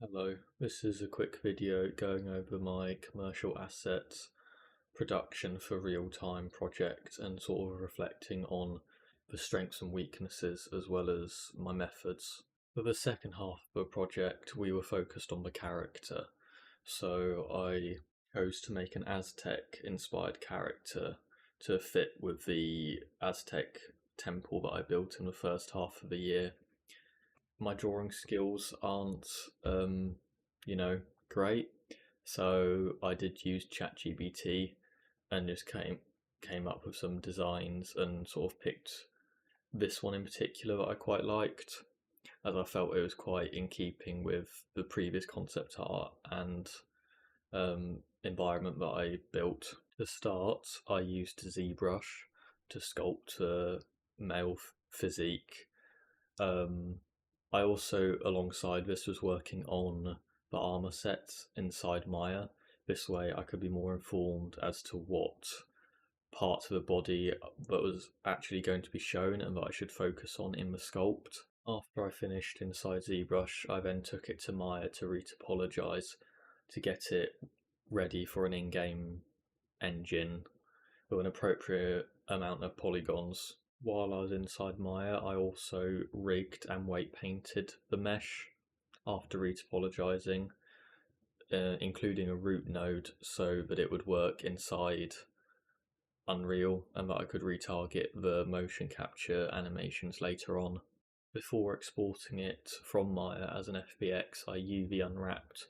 Hello, this is a quick video going over my commercial assets production for real-time project and sort of reflecting on the strengths and weaknesses as well as my methods. For the second half of the project, we were focused on the character, so I chose to make an Aztec inspired character to fit with the Aztec temple that I built in the first half of the year. My drawing skills aren't, you know, great, so I did use ChatGPT and just came up with some designs and sort of picked this one in particular that I quite liked, as I felt it was quite in keeping with the previous concept art and environment that I built. To start, I used ZBrush to sculpt a male physique. I also, alongside this, was working on the armor sets inside Maya. This way I could be more informed as to what parts of the body that was actually going to be shown and that I should focus on in the sculpt. After I finished inside ZBrush, I then took it to Maya to retopologize to get it ready for an in-game engine with an appropriate amount of polygons. While I was inside Maya, I also rigged and weight painted the mesh after retopologizing, including a root node so that it would work inside Unreal and that I could retarget the motion capture animations later on. Before exporting it from Maya as an FBX, I UV unwrapped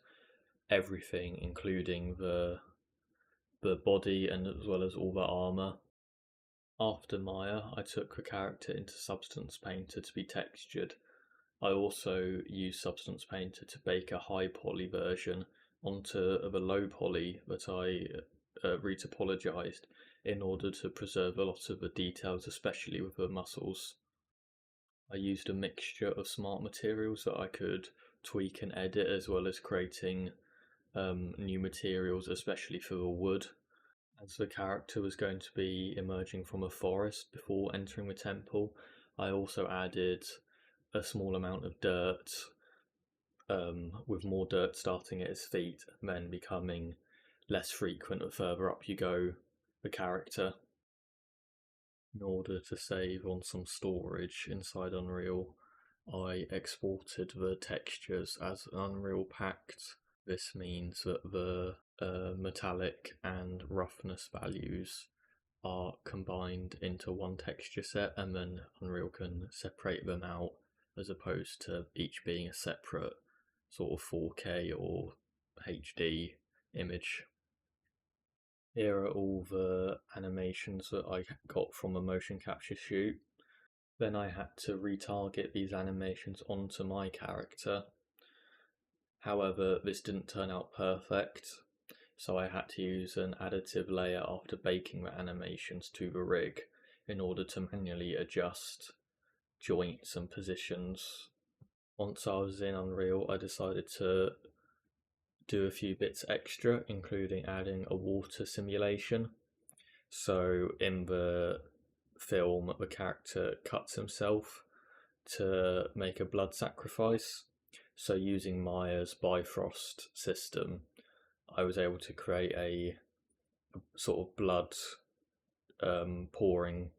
everything, including the body and as well as all the armor. After Maya, I took the character into Substance Painter to be textured. I also used Substance Painter to bake a high poly version onto the low poly that I retopologized in order to preserve a lot of the details, especially with the muscles. I used a mixture of smart materials that I could tweak and edit, as well as creating new materials, especially for the wood. As the character was going to be emerging from a forest before entering the temple, I also added a small amount of dirt, with more dirt starting at his feet and then becoming less frequent the further up you go the character. In order to save on some storage inside Unreal, I exported the textures as Unreal packed. This means that the metallic and roughness values are combined into one texture set, and then Unreal can separate them out as opposed to each being a separate sort of 4K or HD image. Here are all the animations that I got from a motion capture shoot. Then I had to retarget these animations onto my character. However, this didn't turn out perfect, so I had to use an additive layer after baking the animations to the rig in order to manually adjust joints and positions. Once I was in Unreal, I decided to do a few bits extra, including adding a water simulation. So in the film, the character cuts himself to make a blood sacrifice. So using Maya's Bifrost system, I was able to create a sort of blood pouring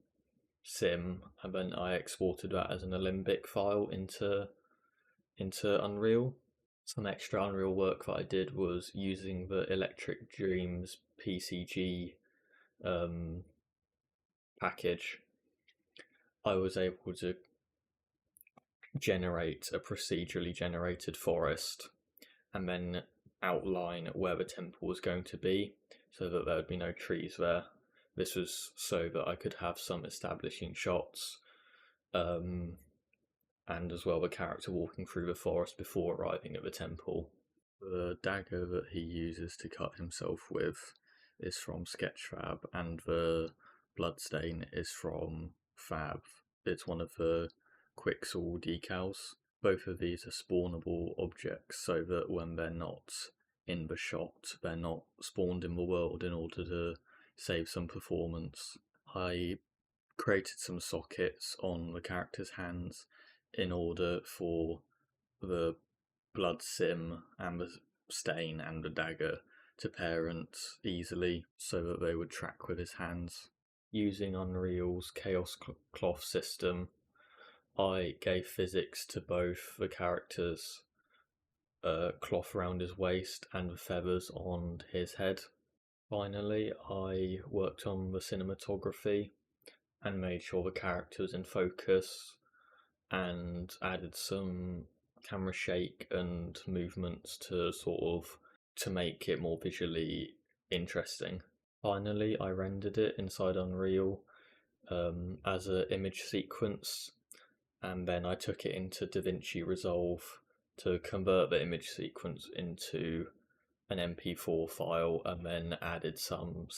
sim, and then I exported that as an Alembic file into Unreal. Some extra Unreal work that I did was using the Electric Dreams PCG package. I was able to generate a procedurally generated forest and then outline where the temple was going to be so that there would be no trees there. This was so that I could have some establishing shots, and as well the character walking through the forest before arriving at the temple. The dagger that he uses to cut himself with is from Sketchfab, and the bloodstain is from Fab. It's one of the Quixel decals. Both of these are spawnable objects, so that when they're not in the shot, they're not spawned in the world in order to save some performance. I created some sockets on the character's hands in order for the blood sim and the stain and the dagger to parents easily so that they would track with his hands. Using Unreal's Chaos Cloth system, I gave physics to both the characters' cloth around his waist and the feathers on his head. Finally, I worked on the cinematography and made sure the character was in focus and added some camera shake and movements to to make it more visually interesting. Finally, I rendered it inside Unreal as an image sequence, and then I took it into DaVinci Resolve to convert the image sequence into an MP4 file, and then added some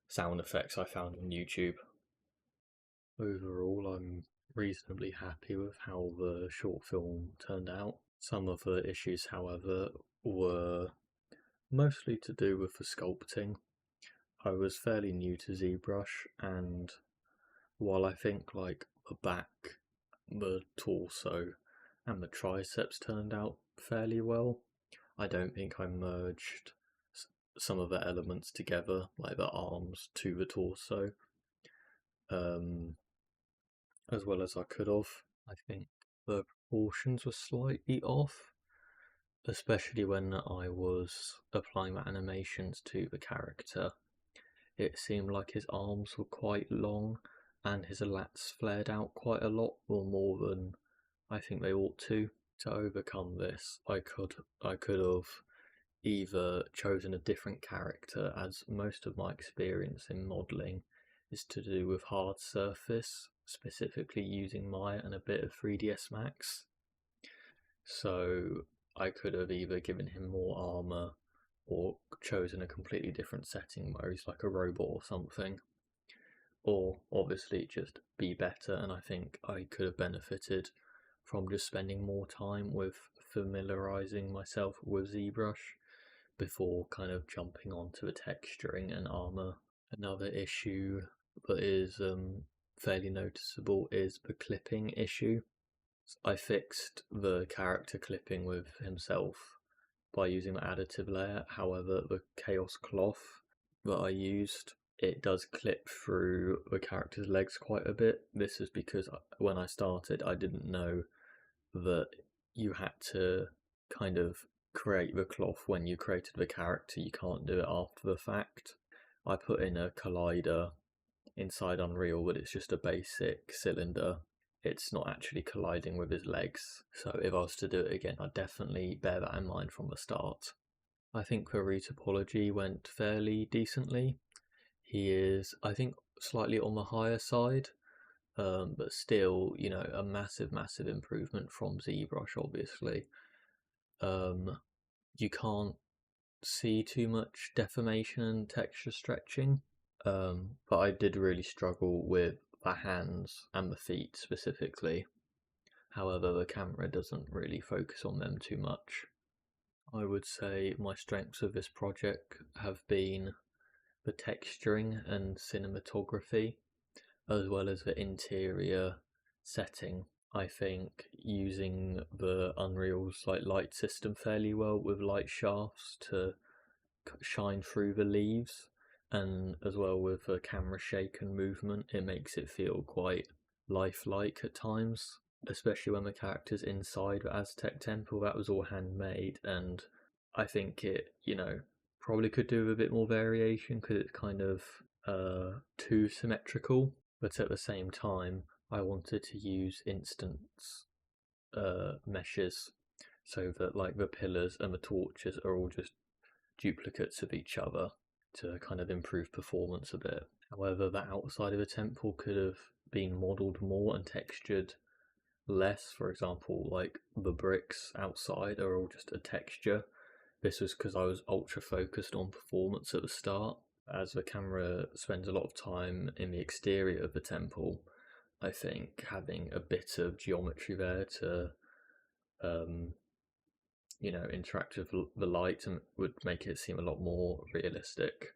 sound effects I found on YouTube. Overall, I'm reasonably happy with how the short film turned out. Some of the issues, however, were mostly to do with the sculpting. I was fairly new to ZBrush, and while I think like the back, the torso, and the triceps turned out fairly well, I don't think I merged some of the elements together, like the arms to the torso, as well as I could have. I think the proportions were slightly off, especially when I was applying the animations to the character. It seemed like his arms were quite long and his lats flared out quite a lot, or more than I think they ought to. To overcome this, I could have either chosen a different character, as most of my experience in modelling is to do with hard surface, specifically using Maya and a bit of 3ds Max. So I could have either given him more armour or chosen a completely different setting where he's like a robot or something, or obviously just be better. And I think I could have benefited from just spending more time with familiarising myself with ZBrush before kind of jumping onto the texturing and armour. Another issue that is fairly noticeable is the clipping issue. I fixed the character clipping with himself by using the additive layer. However, the Chaos Cloth that I used, it does clip through the character's legs quite a bit. This is because when I started, I didn't know that you had to kind of create the cloth when you created the character. You can't do it after the fact. I put in a collider inside Unreal, but it's just a basic cylinder. It's not actually colliding with his legs. So if I was to do it again, I'd definitely bear that in mind from the start. I think the retopology went fairly decently. He is, I think, slightly on the higher side, but still, you know, a massive improvement from ZBrush, obviously. You can't see too much deformation and texture stretching, but I did really struggle with the hands and the feet specifically. However, the camera doesn't really focus on them too much. I would say my strengths of this project have been the texturing and cinematography, as well as the interior setting. I think using the Unreal's light system fairly well with light shafts to shine through the leaves, and as well with the camera shake and movement, it makes it feel quite lifelike at times, especially when the character's inside the Aztec temple. That was all handmade, and I think it, you know, probably could do with a bit more variation because it's kind of too symmetrical, but at the same time I wanted to use instance meshes so that like the pillars and the torches are all just duplicates of each other to kind of improve performance a bit. However, the outside of the temple could have been modelled more and textured less. For example, like the bricks outside are all just a texture. This was because I was ultra focused on performance at the start. As the camera spends a lot of time in the exterior of the temple, I think having a bit of geometry there to interact with the light and would make it seem a lot more realistic.